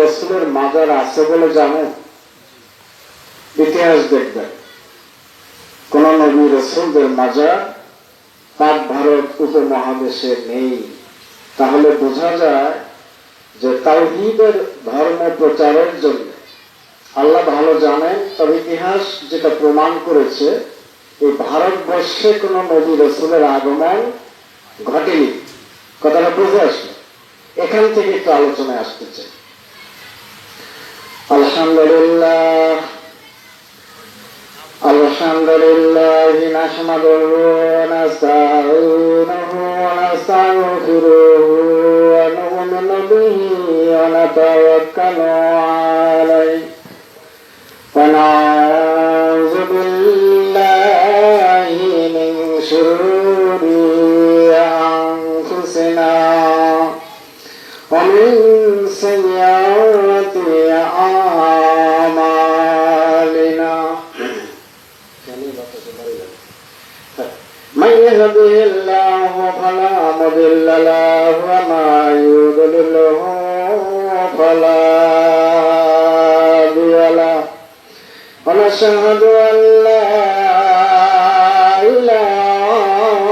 রাসূলের মাজার আছে বলে জানেন? ইতিহাস দেখবেন, কোন নবী রাসূলদের মাজার পাক ভারত উপমহাদেশে নেই। তাহলে বোঝা যায় যে তাওহীদের ধর্ম প্রচারের জন্য আল্লাহ ভালো জানেন, তবে ইতিহাস যেটা প্রমাণ করেছে এই ভারতবর্ষে কোন নবী রাসূলের আগমন ঘটেনি। কথাটা বুঝে আসলো? এখান থেকে একটু আলোচনায় আসতে চাই। আলহামদুলিল্লাহ আলহামদুলিল্লাহ নাহমাদুহু ওয়া নাস্তাঈনুহু ওয়া নাস্তাগফিরুহু ওয়া নু'মিনু বিহি ওয়া নাতাওয়াক্কালু আলাইহি ওয়া না'উযু বিল্লাহি মিন শুরুরি আনফুসিনা ওয়া মিন সাইয়্যাতি আ'মালিনা। من يهده الله فلا مضل له وما يضلله فلا هادي له ونشهد أن لا إله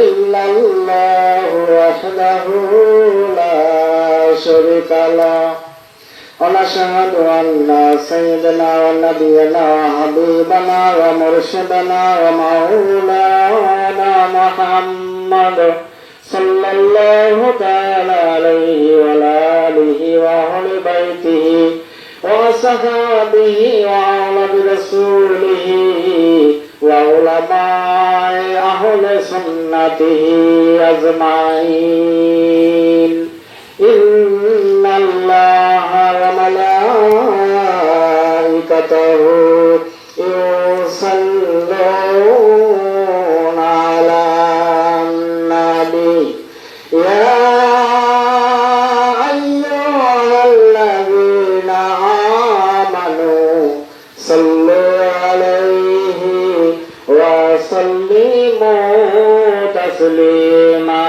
إلا الله وحده لا شريك له ونشهد أن سيدنا ونبينا وحبيبنا ومرشدنا ومولانا محمد صلى الله تعالى عليه وعلى آله وأهل بيته وصحابه وأهل برسوله وعلماء أهل سنته أجمعين. إن الله وملائكته يصلون على النبي يا أيها الذين آمنوا صلوا عليه وسلموا تسليما.